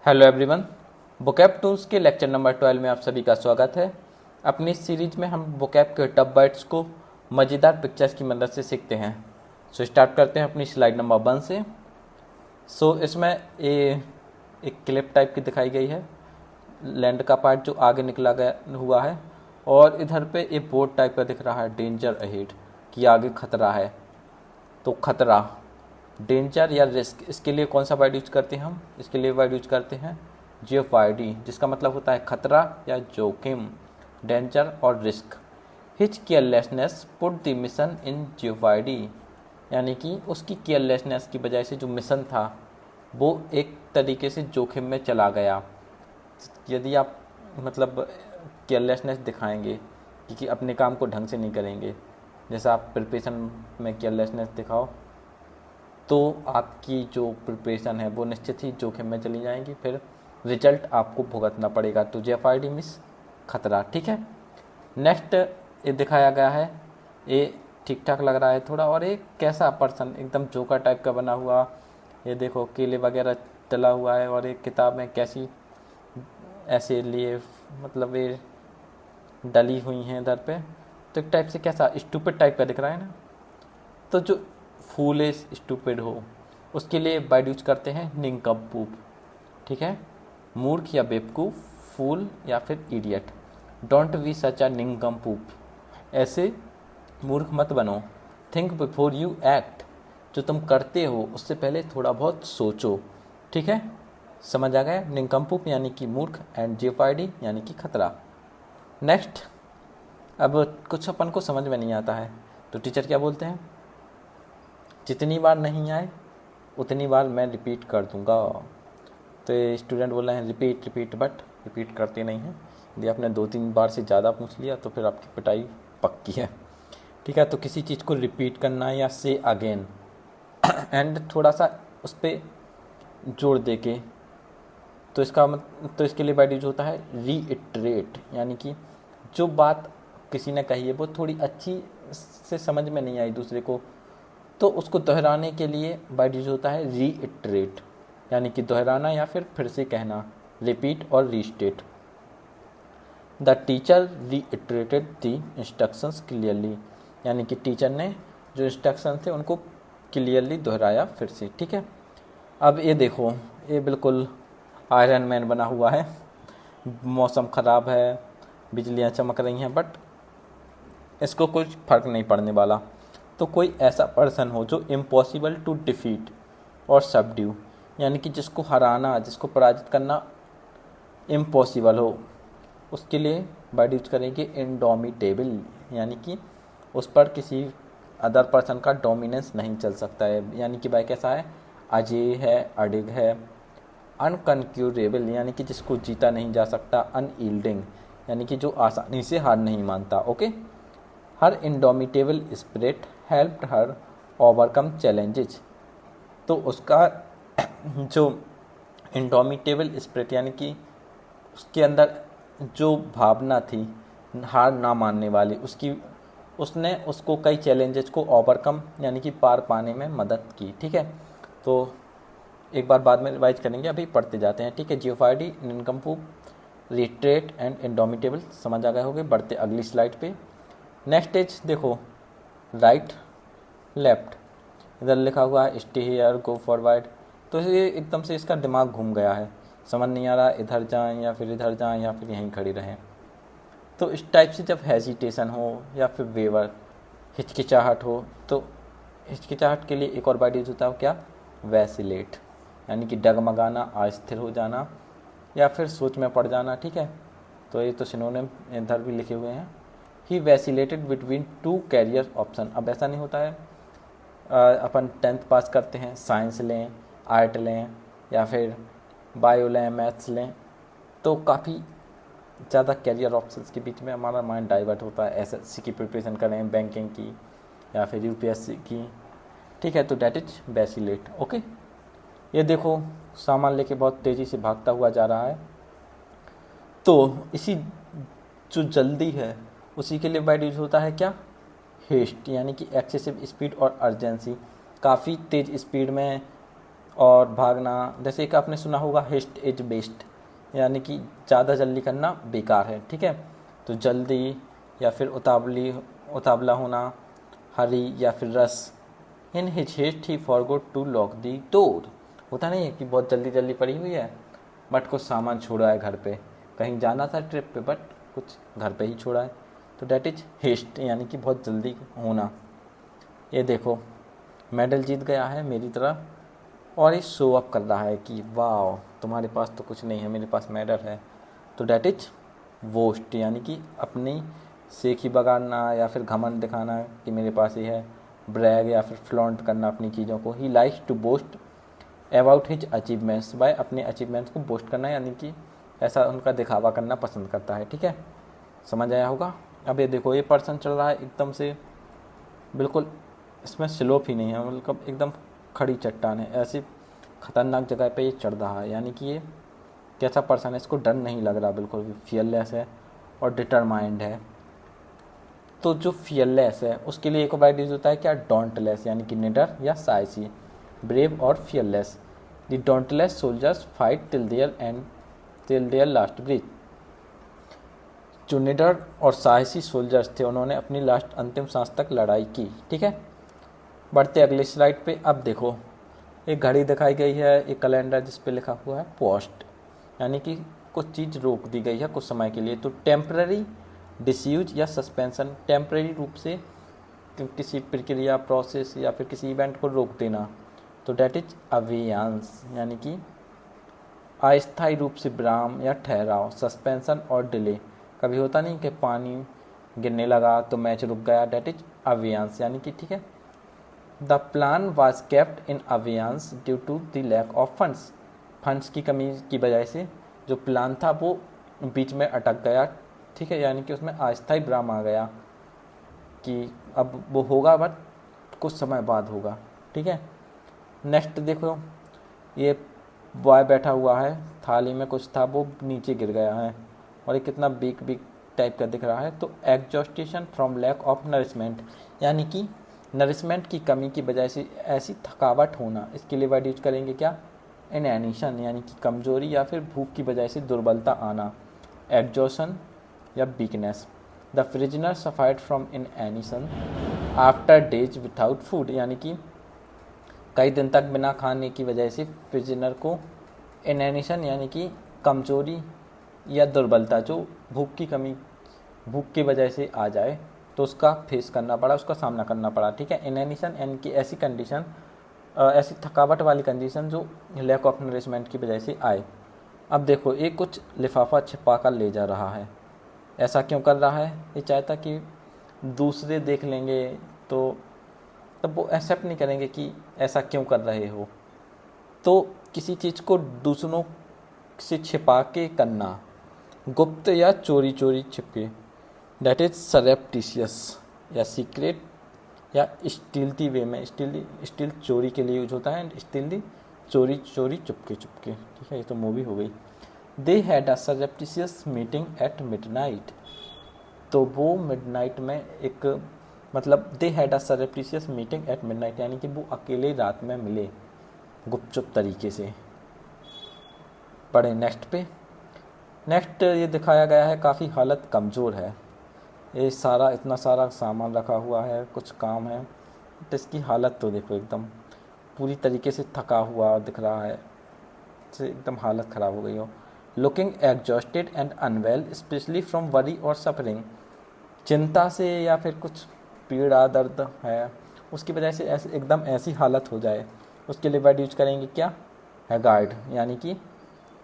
Hello everyone, vocab tools के lecture number 12 में आप सभी का स्वागत है। अपनी इस सीरीज में हम वोकैब के टफ वर्ड्स को मज़ेदार पिक्चर्स की मदद से सीखते हैं। स्टार्ट करते हैं अपनी स्लाइड नंबर 1 से। इसमें एक क्लिप टाइप की दिखाई गई है, लैंड का पार्ट जो आगे निकला गया हुआ है, और इधर पे एक बोर्ड टाइप का दिख रहा है, डेंजर अहेड, कि आगे खतरा है। तो खतरा, डेंजर या रिस्क, इसके लिए कौन सा वर्ड यूज करते हैं हम? इसके लिए वर्ड यूज करते हैं जेओपार्डी, जिसका मतलब होता है खतरा या जोखिम, डेंजर और risk. His carelessness put the mission in jeopardy, यानी कि उसकी केयरलेसनेस की वजह से जो मिशन था वो एक तरीके से जोखिम में चला गया। यदि आप केयरलेसनेस दिखाएंगे कि अपने काम को ढंग से नहीं करेंगे, जैसा आप प्रिपरेशन में केयरलेसनेस दिखाओ, तो आपकी जो प्रिपरेशन है वो निश्चित ही जोखिम में चली जाएंगी, फिर रिजल्ट आपको भुगतना पड़ेगा। तो जेओपार्डी मींस खतरा, ठीक है। नेक्स्ट ये दिखाया गया है, ये ठीक ठाक लग रहा है थोड़ा, और एक कैसा पर्सन एकदम जोकर टाइप का बना हुआ, ये देखो केले वगैरह तला हुआ है, और एक किताब में कैसी ऐसे लिए ये डली हुई हैं इधर पे, तो एक टाइप से कैसा स्टूपिड टाइप का दिख रहा है ना। तो जो फूलिश स्टूपिड हो, उसके लिए वर्ड यूज करते हैं निंकम्पूप, ठीक है। मूर्ख या बेवकूफ़, फूल या फिर इडियट। डोंट बी सच अ निंकम्पूप, ऐसे मूर्ख मत बनो। थिंक बिफोर यू एक्ट, जो तुम करते हो उससे पहले थोड़ा बहुत सोचो, ठीक है। समझ आ गया? निंकम्पूप यानी कि मूर्ख, एंड जेओपार्डी यानी कि खतरा। नेक्स्ट, अब कुछ अपन को समझ में नहीं आता है, तो टीचर क्या बोलते हैं? जितनी बार नहीं आए उतनी बार मैं रिपीट कर दूंगा। तो ये स्टूडेंट बोल रहे हैं रिपीट रिपीट, बट रिपीट करते नहीं हैं। यदि आपने 2-3 बार से ज़्यादा पूछ लिया तो फिर आपकी पिटाई पक्की है, ठीक है। तो किसी चीज़ को रिपीट करना या से अगेन, एंड थोड़ा सा उस पर जोर दे के, तो इसके लिए वर्ड यूज होता है रीइटरेट, यानी कि जो बात किसी ने कही है वो थोड़ी अच्छी से समझ में नहीं आई दूसरे को, तो उसको दोहराने के लिए वर्ड यूज होता है रीइटरेट, यानी कि दोहराना या फिर से कहना, रिपीट और restate. The teacher reiterated the instructions clearly, यानी कि टीचर ने जो इंस्ट्रक्शन थे उनको क्लियरली दोहराया फिर से, ठीक है। अब ये देखो, ये बिल्कुल आयरन मैन बना हुआ है, मौसम ख़राब है, बिजलियाँ चमक रही हैं, बट इसको कुछ फ़र्क नहीं पड़ने वाला। तो कोई ऐसा पर्सन हो जो इम्पॉसिबल टू डिफीट और सबड्यू, यानी कि जिसको हराना, जिसको पराजित करना इम्पॉसिबल हो, उसके लिए वर्ड यूज करेंगे इंडोमिटेबल, यानी कि उस पर किसी अदर पर्सन का डोमिनेंस नहीं चल सकता है, यानी कि भाई कैसा है, अजेय है, अडिग है। अनकंक्यूरेबल, यानी कि जिसको जीता नहीं जा सकता। अनयील्डिंग, यानी कि जो आसानी से हार नहीं मानता, okay. Her indomitable spirit helped her overcome challenges, तो उसका जो इंडोमिटेबल स्पिरिट, यानी कि उसके अंदर जो भावना थी हार ना मानने वाली, उसने उसको कई चैलेंजेस को ओवरकम यानी कि पार पाने में मदद की, ठीक है। तो एक बार बाद में रिवाइज करेंगे, अभी पढ़ते जाते हैं, ठीक है। जेओपार्डी, निंकम्पूप, रिट्रेट एंड इंडोमिटेबल समझ आ गए होंगे। बढ़ते अगली स्लाइड पे। नेक्स्ट एज देखो, राइट लेफ्ट, इधर लिखा हुआ है स्टे हियर गो फॉरवर्ड, तो ये एकदम से इसका दिमाग घूम गया है, समझ नहीं आ रहा इधर जाएं या फिर इधर जाएं या फिर यहीं खड़ी रहें। तो इस टाइप से जब हेजिटेशन हो या फिर वेवर, हिचकिचाहट हो, तो हिचकिचाहट के लिए एक और वर्ड यूज होता है क्या? वैसिलेट, यानी कि डगमगाना, अस्थिर हो जाना या फिर सोच में पड़ जाना, ठीक है। तो ये तो सिनोनिम इधर भी लिखे हुए हैं। ही वैसिलेटेड बिटवीन 2 कैरियर ऑप्शन। अब ऐसा नहीं होता है अपन 10th पास करते हैं, साइंस लें, आर्ट लें या फिर बायो लें, मैथ्स लें, तो काफ़ी ज़्यादा कैरियर ऑप्शंस के बीच में हमारा माइंड डाइवर्ट होता है। एसएससी की प्रिपरेशन करें, बैंकिंग की या फिर यूपीएससी की, ठीक है। तो डैट इज वैसिलेट, ओके। ये देखो सामान लेके बहुत तेज़ी से भागता हुआ जा रहा है, तो इसी जो जल्दी है उसी के लिए वर्ड यूज होता है क्या? हेस्ट, यानी कि एक्सेसिव स्पीड और अर्जेंसी, काफ़ी तेज़ स्पीड में और भागना, जैसे एक आपने सुना होगा हेस्ट इज बेस्ट, यानी कि ज़्यादा जल्दी करना बेकार है, ठीक है। तो जल्दी या फिर उतावला होना, हरी या फिर रस। In his haste he forgot to lock the door. होता नहीं है कि बहुत जल्दी जल्दी पड़ी हुई है बट कुछ सामान छोड़ा है घर पे, कहीं जाना था ट्रिप पे बट कुछ घर पे ही छोड़ा है, तो डैट इज हेस्ट, यानी कि बहुत जल्दी होना। ये देखो मेडल जीत गया है मेरी तरह और ये शो अप कर रहा है कि वाह तुम्हारे पास तो कुछ नहीं है, मेरे पास मेडल है, तो डैट इज बोस्ट, यानी कि अपनी सेखी बगाड़ना या फिर घमंड दिखाना कि मेरे पास ही है। ब्रैग या फिर फ्लॉन्ट करना अपनी चीज़ों को। He likes to boast about his achievements, by अपने अचीवमेंट्स को बोस्ट करना, यानी कि ऐसा उनका दिखावा करना पसंद करता है, ठीक है। समझ आया होगा। अब ये देखो ये पर्सन चल रहा है एकदम से, बिल्कुल इसमें स्लोप ही नहीं है, मतलब एकदम खड़ी चट्टान है, ऐसी खतरनाक जगह पे ये चढ़ रहा है, यानी कि ये कैसा पर्सन है, इसको डर नहीं लग रहा, बिल्कुल भी फियरलेस है और डिटरमाइंड है। तो जो फियरलेस है उसके लिए एक वर्ड यूज होता है क्या, डोंटलेस, यानी कि निडर या साहसी, ब्रेव और fearless. The dauntless soldiers fight till their last breath. जो निडर और साहसी सोल्जर्स थे उन्होंने अपनी लास्ट अंतिम सांस तक लड़ाई की, ठीक है। बढ़ते अगले स्लाइड पे। अब देखो एक घड़ी दिखाई गई है, एक कैलेंडर जिस पे लिखा हुआ है पोस्ट, यानी कि कुछ चीज़ रोक दी गई है कुछ समय के लिए। तो टेम्पररी डिसयूज या सस्पेंशन, टेम्पररी रूप से किसी प्रक्रिया प्रोसेस या फिर किसी इवेंट को रोक देना, तो डैट इज अवेयांस, यानी कि अस्थायी रूप से विराम या ठहराव। सस्पेंशन और डिले, कभी होता नहीं कि पानी गिरने लगा तो मैच रुक गया, डैट इज अवेयांस, यानी कि ठीक है। The plan was kept in abeyance due to the lack of funds, funds की कमी की वजह से जो प्लान था वो बीच में अटक गया, ठीक है, यानी कि उसमें अस्थायी विराम आ गया कि अब वो होगा बट कुछ समय बाद होगा, ठीक है। नेक्स्ट देखो ये बॉय बैठा हुआ है, थाली में कुछ था वो नीचे गिर गया है और ये कितना बिग बिग टाइप का दिख रहा है। तो एग्जॉस्टेशन फ्रॉम लैक ऑफ नरिशमेंट, यानी कि नरिशमेंट की कमी की वजह से ऐसी थकावट होना, इसके लिए वर्ड यूज करेंगे क्या, इनएनिशन, यानी कि कमजोरी या फिर भूख की वजह से दुर्बलता आना, एग्जॉशन या weakness. The prisoner suffered from inanition after days without food, यानी कि कई दिन तक बिना खाने की वजह से प्रिजनर को इनएनिशन यानी कि कमजोरी या दुर्बलता, जो भूख की वजह से आ जाए तो उसका फेस करना पड़ा, उसका सामना करना पड़ा, ठीक है। इनएनिशन यानी कि ऐसी कंडीशन, ऐसी थकावट वाली कंडीशन जो लैक ऑफ नरिशमेंट की वजह से आए। अब देखो एक कुछ लिफाफा छिपा कर ले जा रहा है, ऐसा क्यों कर रहा है, ये चाहता कि दूसरे देख लेंगे तो तब वो एक्सेप्ट नहीं करेंगे कि ऐसा क्यों कर रहे हो। तो किसी चीज़ को दूसरों से छिपा के करना, गुप्त या चोरी चोरी छिपके, डैट इज सररेप्टिशियस या सीक्रेट या स्टील्थी वे में। स्टील चोरी के लिए यूज होता है, स्टील्थी चोरी चोरी चुपके चुपके, ठीक है। ये तो मूवी हो गई। They had a surreptitious meeting at midnight, तो वो मिडनाइट में एक मतलब they had a surreptitious meeting at midnight, यानी कि वो अकेले रात में मिले गुपचुप तरीके से। पढ़े नेक्स्ट पे। नेक्स्ट ये दिखाया गया है काफ़ी हालत कमज़ोर है, ये सारा इतना सारा सामान रखा हुआ है, कुछ काम है, तो इसकी हालत तो देखो एकदम पूरी तरीके से थका हुआ दिख रहा है, से एकदम हालत ख़राब हो गई हो। Looking exhausted and unwell specially from worry और सफरिंग, चिंता से या फिर कुछ पीड़ा दर्द है उसकी वजह से ऐसे एकदम ऐसी हालत हो जाए, उसके लिए वर्ड यूज करेंगे क्या, हैगार्ड, यानी कि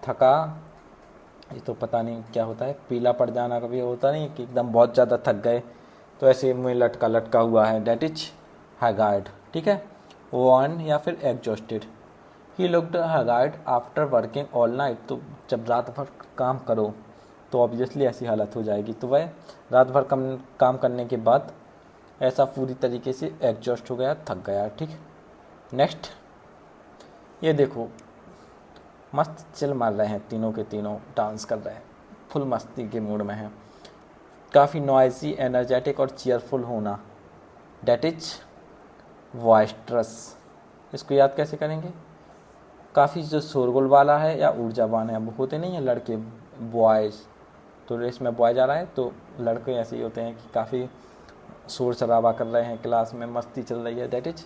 थका, ये तो पता नहीं क्या होता है, पीला पड़ जाना कभी होता नहीं कि एकदम बहुत ज़्यादा थक गए तो ऐसे मुँह लटका लटका हुआ है, डैट इज हैगार्ड, ठीक है। वर्न या फिर exhausted. He looked haggard after working all night, तो जब रात भर काम करो तो ऑब्वियसली ऐसी हालत हो जाएगी, तो वह रात भर काम करने के बाद ऐसा पूरी तरीके से एग्जॉस्ट हो गया, थक गया, ठीक। नेक्स्ट ये देखो मस्त चिल मार रहे हैं, तीनों के तीनों डांस कर रहे हैं, फुल मस्ती के मूड में हैं, काफ़ी नॉइजी एनर्जेटिक और चीयरफुल होना, डैट इज वॉइस्ट्रस। इसको याद कैसे करेंगे, काफ़ी जो शोरगुल वाला है या ऊर्जावान है, वो होते नहीं हैं लड़के बॉयज़, तो रेस में बॉय जा रहा है तो लड़के ऐसे ही होते हैं कि काफ़ी शोर शराबा कर रहे हैं, क्लास में मस्ती चल रही है, that is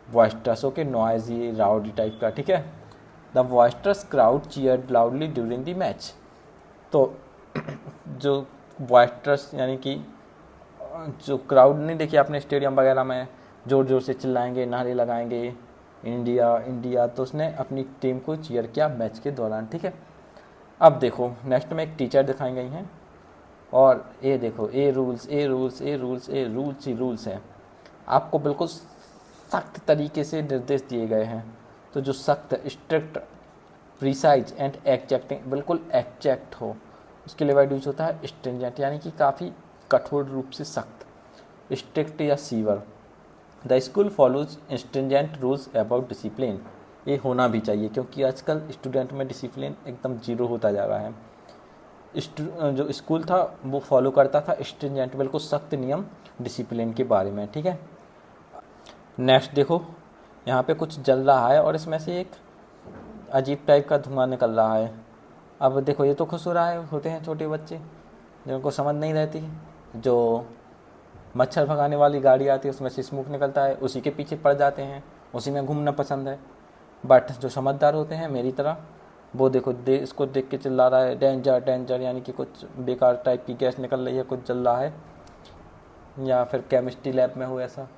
boisterous, okay, noisy rowdy type का, ठीक है। The boisterous crowd cheered loudly during the match. तो जो बॉयस्टर्स यानी कि जो क्राउड नहीं देखिए आपने स्टेडियम वगैरह में ज़ोर ज़ोर से चिल्लाएंगे, नारे लगाएंगे इंडिया इंडिया, तो उसने अपनी टीम को चीयर किया मैच के दौरान, ठीक है। अब देखो नेक्स्ट में एक टीचर दिखाई गई हैं और ये देखो ए रूल्स ए रूल्स ए रूल्स ए रूल्स ही रूल्स हैं। आपको बिल्कुल सख्त तरीके से निर्देश दिए गए हैं, तो जो सख्त, स्ट्रिक्ट, प्रिसाइज एंड एग्जैक्टिंग, बिल्कुल एग्जैक्ट हो, उसके लिए वर्ड यूज होता है स्ट्रिंजेंट, यानी कि काफ़ी कठोर रूप से सख्त, स्ट्रिक्ट या sewer. The school follows stringent rules about discipline, ये होना भी चाहिए क्योंकि आजकल स्टूडेंट में डिसिप्लिन एकदम जीरो होता जा रहा है। जो स्कूल था वो फॉलो करता था स्ट्रिंजेंट, बिल्कुल सख्त नियम डिसिप्लिन के बारे में, ठीक है। नेक्स्ट देखो यहाँ पे कुछ जल रहा है और इसमें से एक अजीब टाइप का धुआं निकल रहा है। अब देखो ये तो खुश हो रहा है, होते हैं छोटे बच्चे जिनको समझ नहीं रहती, जो मच्छर भगाने वाली गाड़ी आती है उसमें से स्मोक निकलता है, उसी के पीछे पड़ जाते हैं, उसी में घूमना पसंद है। बट जो समझदार होते हैं मेरी तरह, वो देखो इसको देख के चिल्ला रहा है डेंजर डेंजर, यानी कि कुछ बेकार टाइप की गैस निकल रही है, कुछ जल रहा है, या फिर केमिस्ट्री लैब में हो ऐसा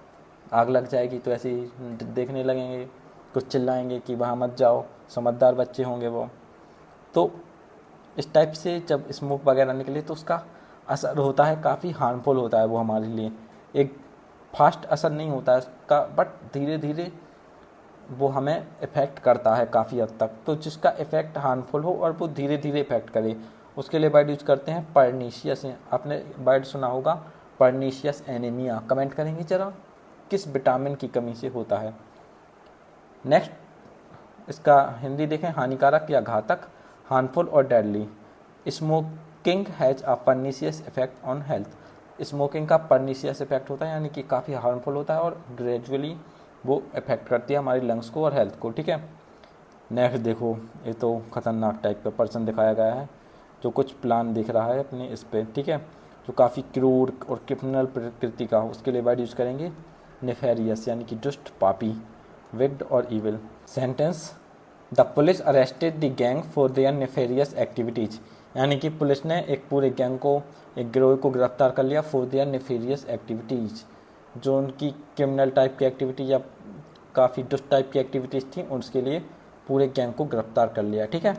आग लग जाएगी तो ऐसे ही देखने लगेंगे, कुछ चिल्लाएंगे कि वहाँ मत जाओ, समझदार बच्चे होंगे वो। तो इस टाइप से जब स्मोक वगैरह निकले तो उसका असर होता है, काफ़ी हार्मफुल होता है वो हमारे लिए, एक फास्ट असर नहीं होता है उसका, बट धीरे धीरे वो हमें इफ़ेक्ट करता है काफ़ी हद तक। तो जिसका इफ़ेक्ट हार्मफुल हो और वो धीरे धीरे इफ़ेक्ट करे, उसके लिए वर्ड यूज करते हैं पर्नीशियस। आपने वर्ड सुना होगा पर्नीशियस एनीमिया, कमेंट करेंगे ज़रा किस विटामिन की कमी से होता है। नेक्स्ट इसका हिंदी देखें, हानिकारक या घातक, हार्मफुल और deadly. Smoking has a pernicious effect on health, smoking का पर्नीशियस इफेक्ट होता है यानी कि काफ़ी हार्मफुल होता है और ग्रेजुअली वो इफेक्ट करती है हमारी लंग्स को और हेल्थ को, ठीक है। नेक्स्ट देखो ये तो ख़तरनाक टाइप का पर्सन दिखाया गया है जो कुछ प्लान दिख रहा है अपने इस पे, ठीक है, जो काफ़ी क्रूर और क्रिमिनल प्रकृति का हो, उसके लिए वर्ड यूज़ करेंगे नेफेरियस, यानी कि दुष्ट, पापी, विक्ड और evil. Sentence, the police arrested the gang for their nefarious activities, यानी कि पुलिस ने एक पूरे गैंग को, एक गिरोह को गिरफ्तार कर लिया फॉर देयर नेफेरियस एक्टिविटीज़, जो उनकी क्रिमिनल टाइप की एक्टिविटी या काफ़ी दुष्ट टाइप की एक्टिविटीज़ थी, उसके लिए पूरे गैंग को गिरफ्तार कर लिया, ठीक है।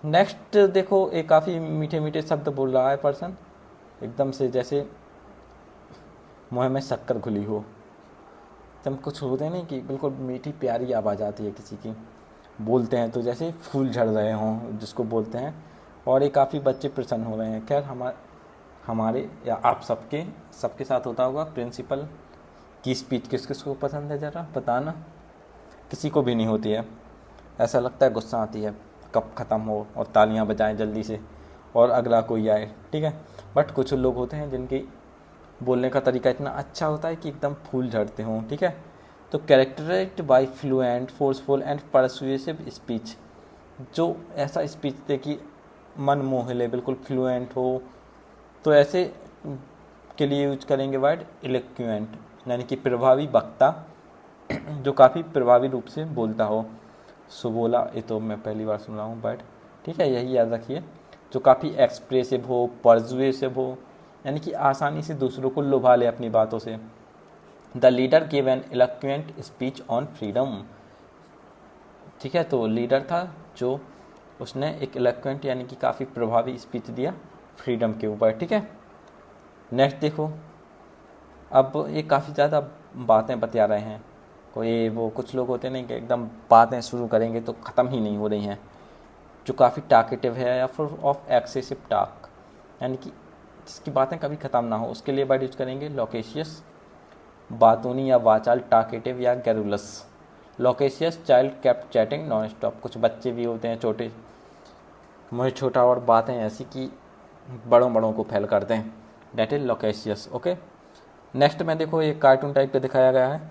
नेक्स्ट देखो एक काफ़ी मीठे मीठे शब्द बोल रहा है पर्सन, एकदम से जैसे मुँह में शक्कर घुली हो, एकदम कुछ होते नहीं कि बिल्कुल मीठी प्यारी आवाज़ आती है किसी की, बोलते हैं तो जैसे फूल झड़ रहे हों जिसको बोलते हैं, और ये काफ़ी बच्चे प्रसन्न हो रहे हैं। खैर हमारे या आप सबके साथ होता होगा। प्रिंसिपल की स्पीच किस किस को पसंद है ज़रा बताना, किसी को भी नहीं होती है, ऐसा लगता है गुस्सा आती है कब ख़त्म हो और तालियां बजाएं जल्दी से और अगला कोई आए, ठीक है। बट कुछ लोग होते हैं जिनकी बोलने का तरीका इतना अच्छा होता है कि एकदम फूल झड़ते हों, ठीक है। तो characterised by fluent, forceful and persuasive speech, जो ऐसा स्पीच दे कि मन मोह ले, बिल्कुल फ्लुएंट हो, तो ऐसे के लिए यूज करेंगे वर्ड इलोक्वेंट, यानी कि प्रभावी वक्ता, जो काफ़ी प्रभावी रूप से बोलता हो। सुबोला, ये तो मैं पहली बार सुन रहा हूँ वर्ड, ठीक है, यही याद रखिए। जो काफ़ी एक्सप्रेसिव हो, परसुएसिव हो, यानी कि आसानी से दूसरों को लुभा ले अपनी बातों से। The leader give an eloquent speech on freedom, ठीक है, तो लीडर था जो उसने एक इलोक्वेंट यानी कि काफ़ी प्रभावी स्पीच दिया फ्रीडम के ऊपर, ठीक है। नेक्स्ट देखो, अब ये काफ़ी ज़्यादा बातें बता रहे हैं, कोई वो कुछ लोग होते नहीं कि एकदम बातें शुरू करेंगे तो ख़त्म ही नहीं हो रही हैं, जो काफ़ी टाकेटिव है या फिर ऑफ एक्सेसिव टाक, यानी कि जिसकी बातें कभी ख़त्म ना हो, उसके लिए वर्ड यूज करेंगे लोकेशियस, बातूनी या वाचाल, टाकेटिव या garrulous. Loquacious, child kept chatting non stop, कुछ बच्चे भी होते हैं छोटे, मुझे छोटा और बातें ऐसी कि बड़ों को फैल करते हैं, that is loquacious, okay. Next में देखो एक कार्टून टाइप का दिखाया गया है,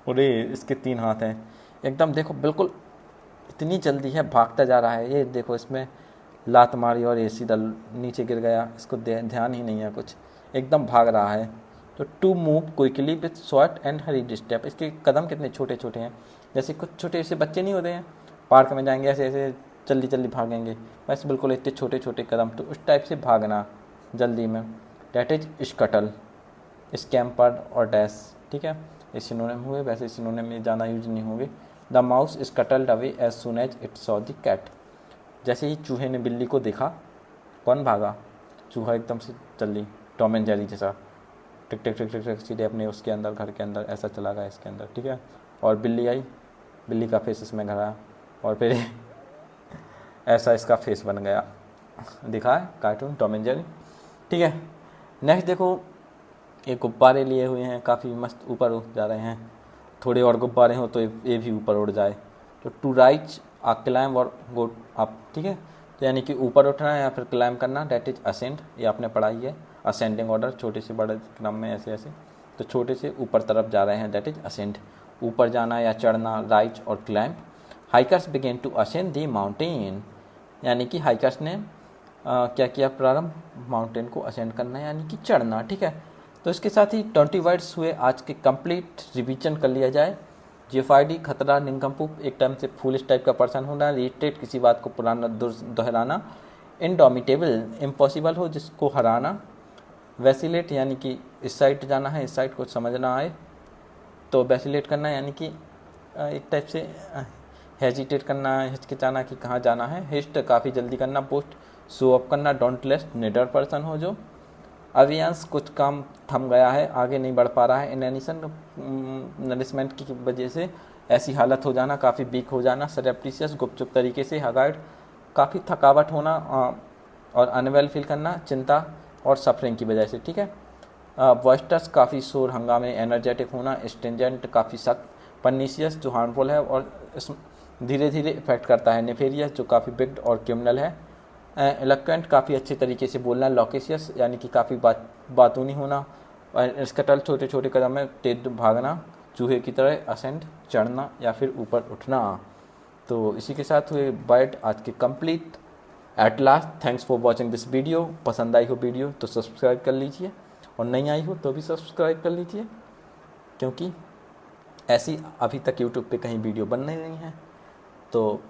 और ये इसके 3 हाथ हैं, एकदम देखो बिल्कुल इतनी जल्दी है, भागता जा रहा है। ये देखो इसमें लात मारी और ये सीधा नीचे गिर गया, इसको ध्यान ही नहीं है कुछ, एकदम भाग रहा है। तो to move quickly with short and hurried step, इसके कदम कितने छोटे छोटे हैं, जैसे कुछ छोटे से बच्चे नहीं होते हैं पार्क में जाएंगे ऐसे ऐसे जल्दी जल्दी भागेंगे, वैसे बिल्कुल इतने छोटे छोटे कदम, तो उस टाइप से भागना जल्दी में। डैट इज स्कटल, स्कैम्पर्ड और डैश, ठीक है, ये सिनोनिम हुए, वैसे सिनोनिम में ज़्यादा यूज नहीं होंगे। The mouse scuttled away as soon as it saw the cat, जैसे ही चूहे ने बिल्ली को देखा, कौन भागा, चूहा एकदम से जल्दी, टॉम एंड जेरी जैसा टिक टिक टिक टिक टिक सीधे अपने उसके अंदर, घर के अंदर ऐसा चला गया इसके अंदर, ठीक है। और बिल्ली आई, बिल्ली का फेस इसमें घर आया और फिर ऐसा इसका फेस बन गया, दिखा है कार्टून टॉम एंड जेरी, ठीक है। नेक्स्ट देखो, ये गुब्बारे लिए हुए हैं, काफ़ी मस्त ऊपर उठ जा रहे हैं, थोड़े और गुब्बारे हो तो ये भी ऊपर उड़ जाए। तो टू राइज आ क्लाइम और गो अप, ठीक है, तो यानी कि ऊपर उठना या फिर क्लाइम करना, डैट इज असेंड, ये आपने पढ़ाई है, असेंडिंग ऑर्डर, छोटे से बड़े क्रम में ऐसे ऐसे, तो छोटे से ऊपर तरफ जा रहे हैं, डैट इज असेंड, ऊपर जाना या चढ़ना, राइज और climb. Hikers begin to ascend the mountain, यानी कि हाइकर्स ने क्या किया, प्रारंभ माउंटेन को असेंड करना यानी कि चढ़ना, ठीक है। तो इसके साथ ही 20 वर्ड्स हुए आज के, कंप्लीट रिवीजन कर लिया जाए। जेफाइडी, खतरा, निंकम्पूप, एक टाइम से फूलिश टाइप का पर्सन होना, रिटेट, किसी बात को पुराना दोहराना, इनडोमिटेबल, इम्पॉसिबल हो जिसको हराना, वैसिलेट यानी कि इस साइड जाना है, इस साइड को समझना आए तो वैसिलेट करना, यानी कि एक टाइप से हेजिटेट करना, हिचकिचाना कि कहाँ जाना है, हिस्ट काफ़ी जल्दी करना, पोस्ट शो अप करना, डोंट लेस्ट, निडर पर्सन हो जो, अवियांस कुछ काम थम गया है, आगे नहीं बढ़ पा रहा है, इनएनिशन नरिशमेंट की वजह से ऐसी हालत हो जाना, काफ़ी वीक हो जाना, सरेप्टिशियस गुपचुप तरीके से, हगाइड काफ़ी थकावट होना और अनवेल फील करना, चिंता और सफरिंग की वजह से, ठीक है। वॉइस्टर्स काफ़ी शोर हंगामे, एनर्जेटिक होना, स्टेंजेंट काफ़ी सख्त, परनीशियस जो हार्मफुल है और धीरे धीरे इफेक्ट करता है, नेफेरियस जो काफ़ी बिग्ड और क्रिमिनल है, एलोक्वेंट काफ़ी अच्छे तरीके से बोलना, लॉकेशियस यानी कि काफ़ी बातूनी होना, और स्कटल छोटे छोटे कदम में तेज भागना, चूहे की तरह, असेंड चढ़ना या फिर ऊपर उठना। तो इसी के साथ हुए बाइट आज के complete. At last thanks for watching this video, पसंद आई हो वीडियो तो सब्सक्राइब कर लीजिए, और नहीं आई हो तो भी सब्सक्राइब कर लीजिए, क्योंकि ऐसी अभी तक यूट्यूब पे कहीं वीडियो बन नहीं रही हैं, तो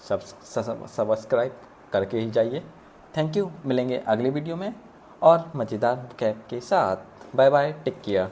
सब्सक्राइब करके ही जाइए। थैंक यू, मिलेंगे अगली वीडियो में और मज़ेदार कैप के साथ। Bye bye, take care.